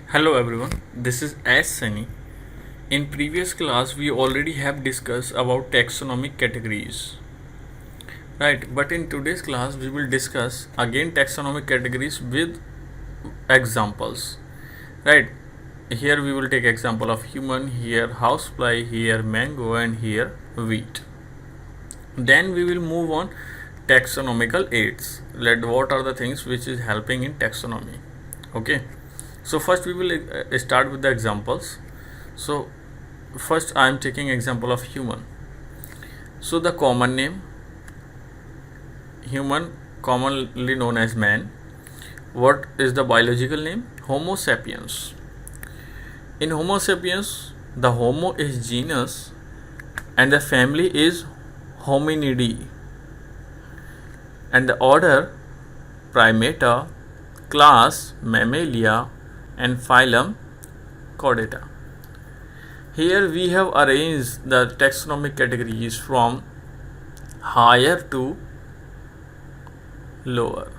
Hello everyone, this is S. Sunny. In previous class we already have discussed about taxonomic categories. Right, but in today's class we will discuss again taxonomic categories with examples. Right, here we will take example of human, here housefly, here mango and here wheat. Then we will move on taxonomical aids. What are the things which is helping in taxonomy? Okay. So first we will start with the examples. So first I am taking example of human. So the common name human, commonly known as man. What is the biological name? Homo sapiens. In Homo sapiens, the Homo is genus and the family is Hominidae and the order Primata, class Mammalia and phylum Chordata. Here we have arranged the taxonomic categories from higher to lower.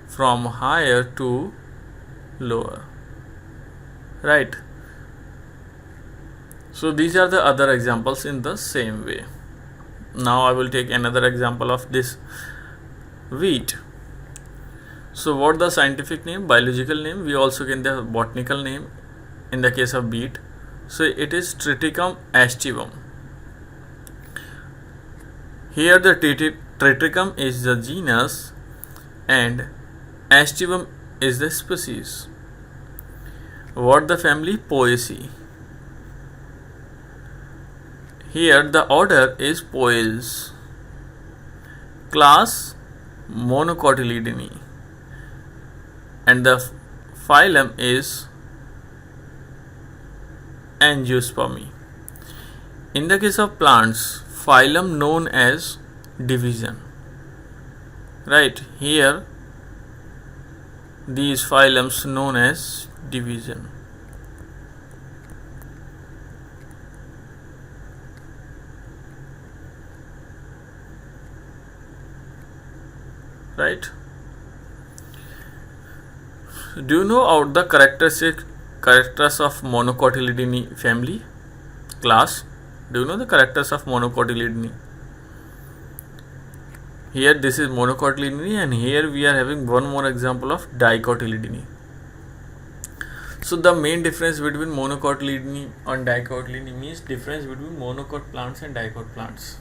From higher to lower. Right. So these are the other examples in the same way. Now I will take another example of this wheat. So what the scientific name, biological name, we also get the botanical name in the case of wheat. So it is Triticum aestivum. Here the Triticum is the genus and aestivum is the species. What the family? Poaceae. Here the order is Poales. Class Monocotyledone. And the phylum is Angiospermae. In the case of plants, phylum known as division. Right, here these phylums known as division. Right. Do you know about the characters of Monocotyledone family? Class, do you know the characters of Monocotyledone? Here this is Monocotyledone and here we are having one more example of Dicotyledone. So the main difference between Monocotyledone and Dicotyledone means difference between monocot plants and dicot plants.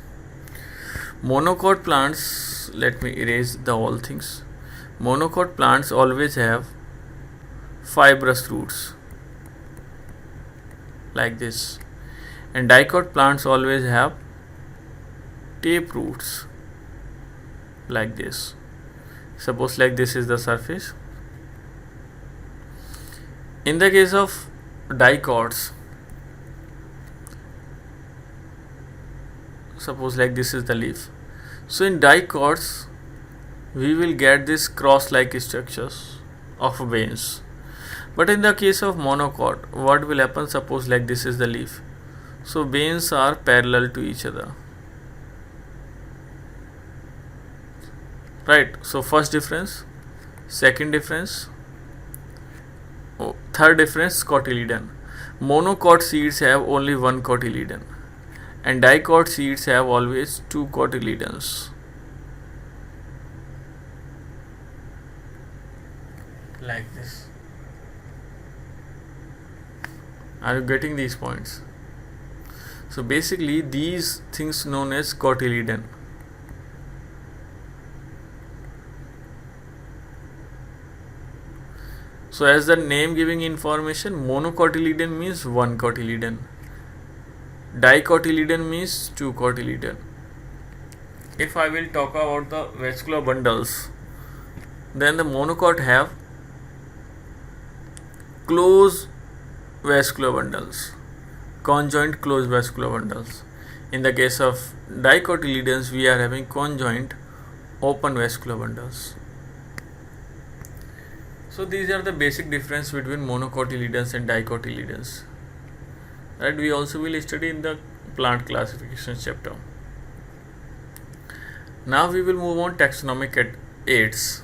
Monocot plants, let me erase the all things. Monocot plants always have fibrous roots like this, and dicot plants always have tape roots like this. Suppose like this is the surface. In the case of dicots, suppose like this is the leaf. So in dicots we will get this cross-like structures of veins. But in the case of monocot, what will happen? Suppose like this is the leaf. So veins are parallel to each other. Right. So first difference, second difference, third difference, cotyledon. Monocot seeds have only one cotyledon and dicot seeds have always two cotyledons. Like this. Are you getting these points? So basically these things known as cotyledon. So as the name giving information, monocotyledon means one cotyledon. Dicotyledon means two cotyledon. If I will talk about the vascular bundles, then the monocot have close vascular bundles, conjoint closed vascular bundles. In the case of dicotyledons, we are having conjoint open vascular bundles. So these are the basic difference between monocotyledons and dicotyledons. Right, we also will study in the plant classification chapter. Now we will move on taxonomic aids.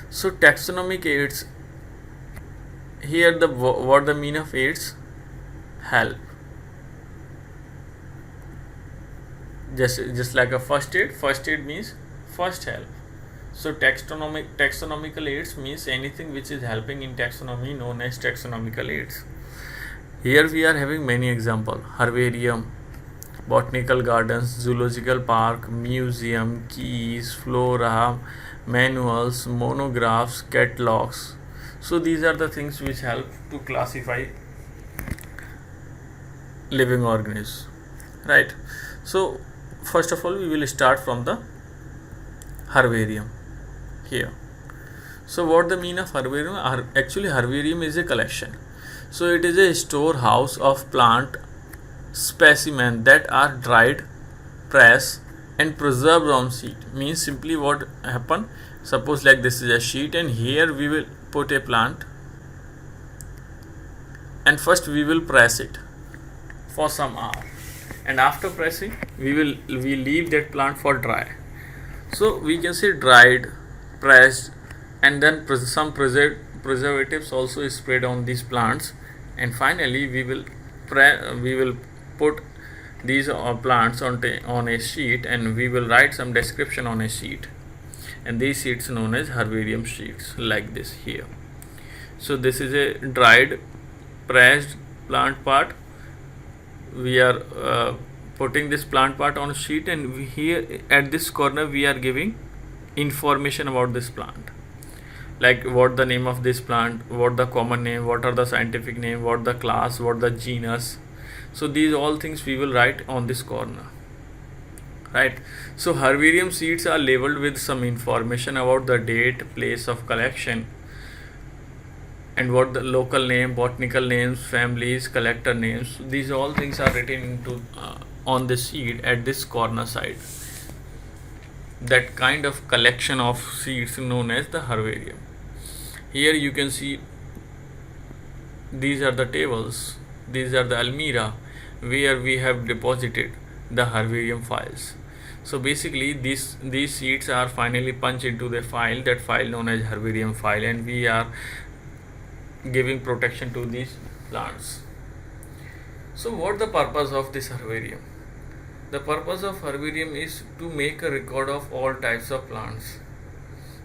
So taxonomic aids here the what the mean of aids? Help. Just like a first aid means first help. So taxonomical aids means anything which is helping in taxonomy known as taxonomical aids. Here we are having many examples: herbarium, botanical gardens, zoological park, museum, keys, flora, manuals, monographs, catalogs. So these are the things which help to classify living organisms, right? So first of all we will start from the herbarium here. So what the mean of herbarium? Actually herbarium is a collection. So it is a storehouse of plant specimens that are dried, pressed and preserved on sheet. Means simply what happen, suppose like this is a sheet and here we will put a plant and first we will press it for some hour, and after pressing we leave that plant for dry. So we can say dried, pressed and then some preservatives also is sprayed on these plants, and finally we will put these plants on a sheet and we will write some description on a sheet, and these sheets known as herbarium sheets like this here. So this is a dried, pressed plant part. We are putting this plant part on a sheet, and here at this corner we are giving information about this plant, like what the name of this plant, what the common name, what are the scientific name, what the class, what the genus. So these all things we will write on this corner, right? So herbarium seeds are labeled with some information about the date, place of collection, and what the local name, botanical names, families, collector names. These all things are written into on the seed at this corner side. That kind of collection of seeds known as the herbarium. Here you can see these are the tables, these are the almirah where we have deposited the herbarium files. So basically these seeds are finally punched into the file, that file known as herbarium file, and we are giving protection to these plants. So what the purpose of this herbarium? The purpose of herbarium is to make a record of all types of plants.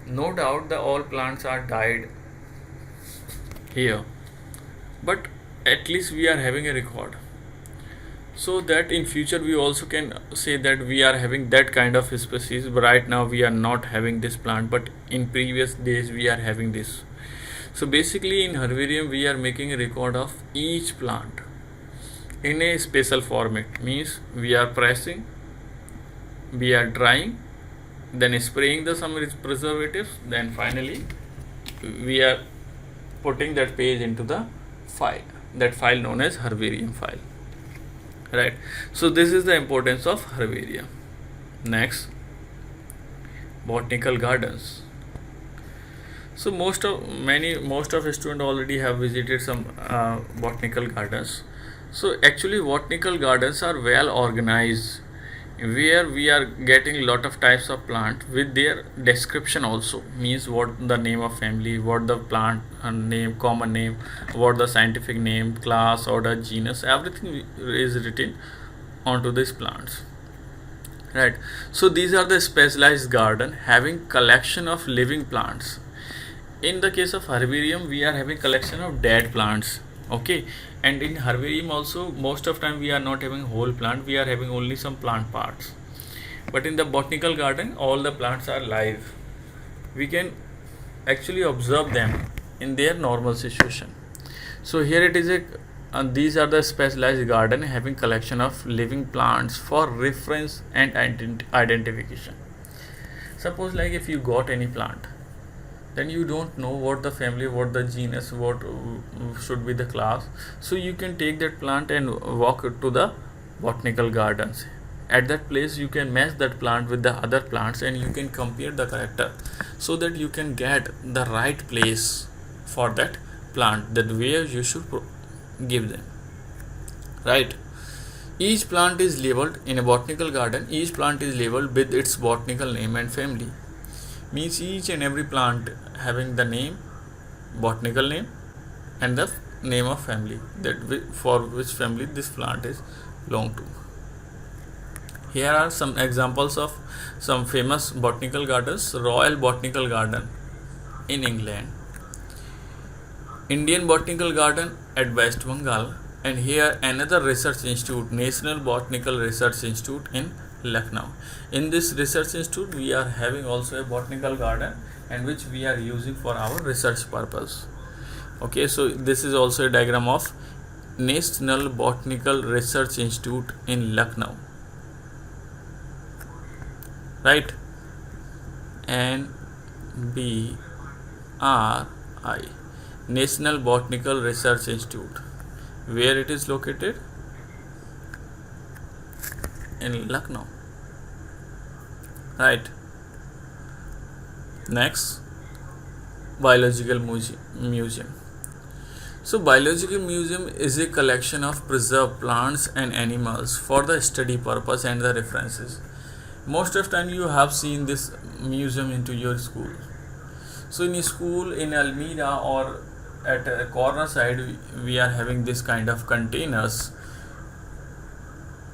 No doubt the all plants are died here, but at least we are having a record, so that in future we also can say that we are having that kind of species. But right now we are not having this plant, but in previous days we are having this. So basically in herbarium we are making a record of each plant in a special format. Means we are pressing, we are drying, then spraying the some preservatives, then finally we are putting that page into the file, that file known as herbarium file, right? So this is the importance of herbarium. Next, botanical gardens. So most of students already have visited some botanical gardens. So actually botanical gardens are well organized, where we are getting lot of types of plant with their description also. Means what the name of family, what the plant name, common name, what the scientific name, class, order, genus, everything is written onto these plants, right? So these are the specialized garden having collection of living plants. In the case of herbarium we are having collection of dead plants, okay, and in herbarium also most of time we are not having whole plant, we are having only some plant parts. But in the botanical garden all the plants are live, we can actually observe them in their normal situation. So here it is these are the specialized garden having collection of living plants for reference and identification. Suppose like if you got any plant, then you don't know what the family, what the genus, what should be the class. So you can take that plant and walk to the botanical gardens. At that place you can match that plant with the other plants and you can compare the character, so that you can get the right place for that plant, that where you should give them, right? Each plant is labeled in a botanical garden. Each plant is labeled with its botanical name and family. Means each and every plant having the name, botanical name and the name of family for which family this plant is belong to. Here are some examples of some famous botanical gardens. Royal Botanical Garden in England, Indian Botanical Garden at West Bengal, and here another research institute, National Botanical Research Institute in Lucknow. In this research institute we are having also a botanical garden, and which we are using for our research purpose. Okay, so this is also a diagram of National Botanical Research Institute in Lucknow, right? NBRI, National Botanical Research Institute. Where it is located? In Lucknow, right? Next, Biological Museum. So Biological Museum is a collection of preserved plants and animals for the study purpose and the references. Most of time you have seen this museum into your school. So in a school in Almira or at a corner side, we are having this kind of containers.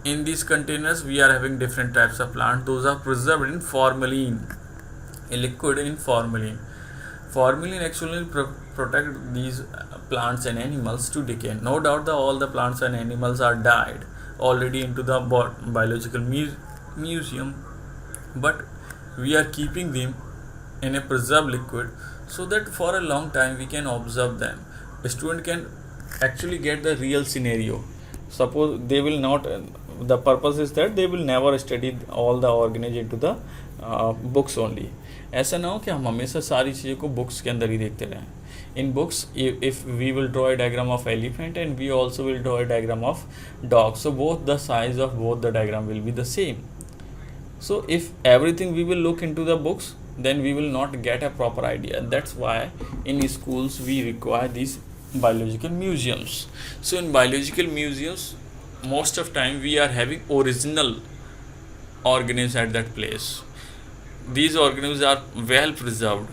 In these containers we are having different types of plants. Those are preserved in formalin, a liquid in formalin. Formalin actually protect these plants and animals to decay. No doubt all the plants and animals are died already into the biological museum, but we are keeping them in a preserved liquid so that for a long time we can observe them. A student can actually get the real scenario. Suppose they will not, the purpose is that they will never study all the organisms into the books only. ऐसा ना हो कि हम हमेशा सारी चीज़ों को books के अंदर ही देखते रहें. In books, if we will draw a diagram of elephant and we also will draw a diagram of dog, so both the size of both the diagram will be the same. So if everything we will look into the books, then we will not get a proper idea. That's why in schools we require these biological museums. So in biological museums, most of time we are having original organisms at that place. These organisms are well preserved,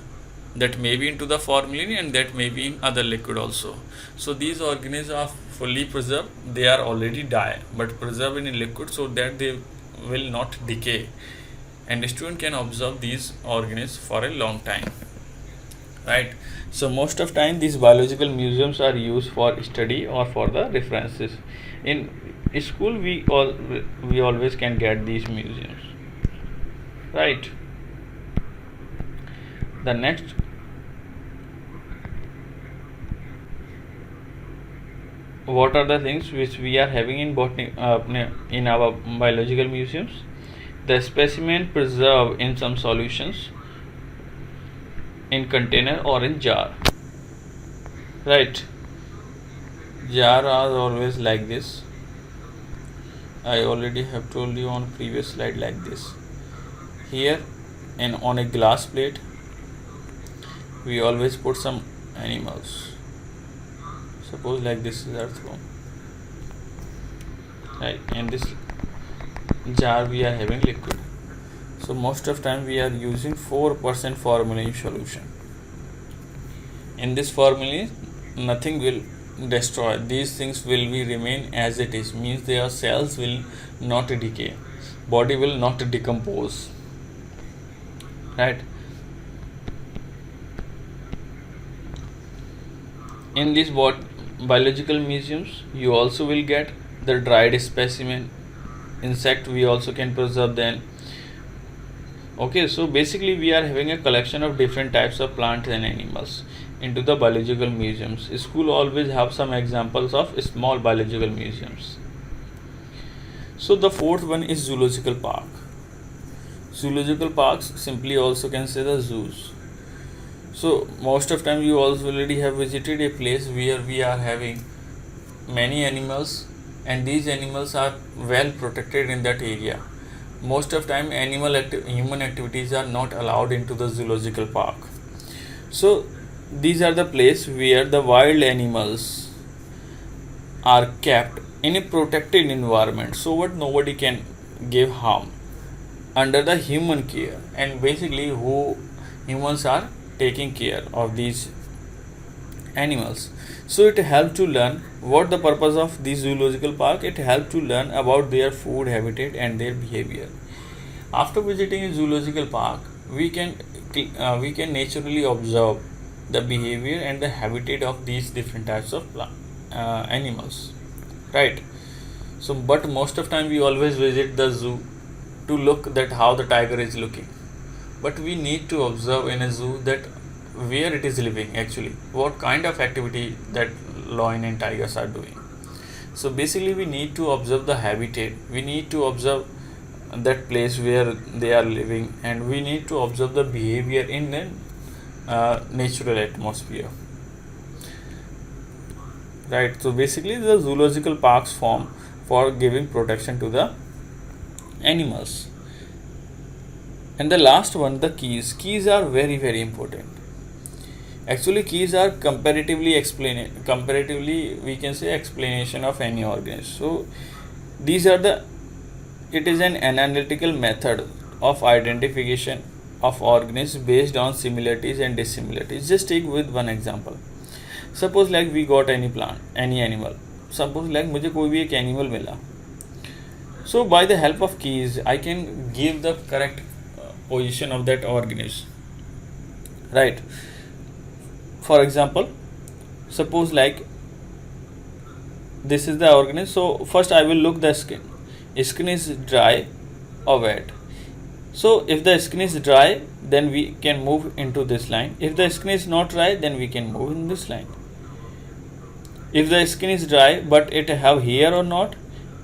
that may be into the formalin and that may be in other liquid also. So these organisms are fully preserved. They are already die, but preserved in a liquid so that they will not decay, and the student can observe these organisms for a long time, right? So most of time these biological museums are used for study or for the references. In school we always can get these museums, right? The next, what are the things which we are having in botany in our biological museums? The specimen preserved in some solutions, in container or in jar, right? Jar are always like this. I already have told you on previous slide like this. Here and on a glass plate we always put some animals. Suppose like this is earthworm, right? In this jar we are having liquid. So most of time we are using 4% formalin solution. In this formalin nothing will destroy. These things will be remain as it is, means their cells will not decay, body will not decompose, right? In these biological museums you also will get the dried specimen. Insect we also can preserve them. Okay, so basically we are having a collection of different types of plants and animals into the biological museums. School always have some examples of small biological museums. So the fourth one is zoological park. Zoological parks simply also can say the zoos. So most of time you also already have visited a place where we are having many animals, and these animals are well protected in that area. Most of time human activities are not allowed into the zoological park. So these are the place where the wild animals are kept in a protected environment, so what nobody can give harm, under the human care, and basically who humans are taking care of these animals. So it helps to learn what the purpose of this zoological park. It helps to learn about their food, habitat, and their behavior. After visiting a zoological park, we can naturally observe the behavior and the habitat of these different types of animals, right? So, but most of time we always visit the zoo to look that how the tiger is looking, but we need to observe in a zoo that where it is living actually, what kind of activity that lion and tigers are doing. So basically we need to observe the habitat, we need to observe that place where they are living, and we need to observe the behavior in the natural atmosphere, right? So basically the zoological parks form for giving protection to the animals. And the last one, the keys are very very important. Actually keys are comparatively we can say explanation of any organism. So these are the, it is an analytical method of identification of organisms based on similarities and dissimilarities. Just take with one example. Suppose like we got any plant, any animal. Suppose like मुझे कोई भी एक animal मिला. So by the help of keys, I can give the correct position of that organism, right? For example, suppose like this is the organism. So first I will look the skin. Skin is dry or wet. So if the skin is dry, then we can move into this line. If the skin is not dry, then we can move in this line. If the skin is dry but it have hair or not,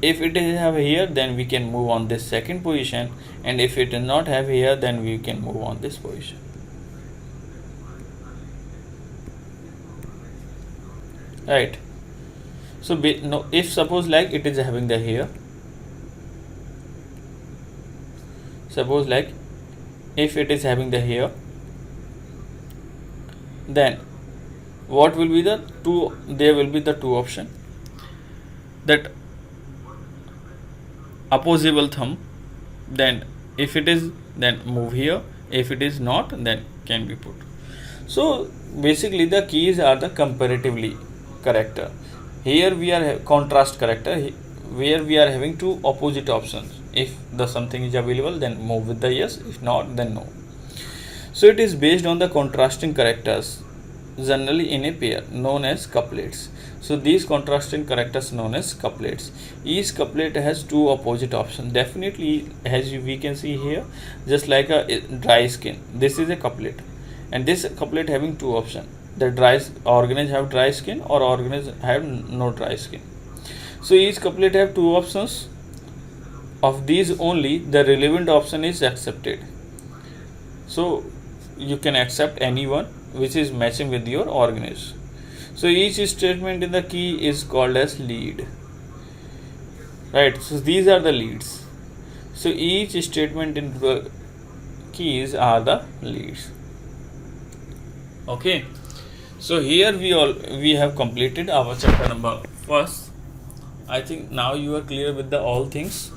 if it have hair, then we can move on this second position, and if it does not have hair, then we can move on this position, right? So no, if suppose like it is having the hair, suppose like if it is having the hair, then what will be the two, there will be the two option, that opposable thumb, then if it is, then move here, if it is not, then can be put. So basically the keys are the comparatively character. Here we are contrast character, where we are having two opposite options. If the something is available, then move with the yes, if not, then no. So it is based on the contrasting characters, generally in a pair, known as couplets. So these contrasting characters known as couplets. Each couplet has two opposite options. Definitely, as we can see here, just like a dry skin, this is a couplet, and this couplet having two options. The dry organisms have dry skin, or organisms have no dry skin. So each couplet have two options. Of these only the relevant option is accepted. So you can accept any one which is matching with your organism. So each statement in the key is called as lead, right? So these are the leads. So each statement in the keys are the leads. Okay. So here we have completed our chapter number first. I think now you are clear with the all things.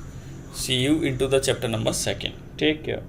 See you into the chapter number second. Take care.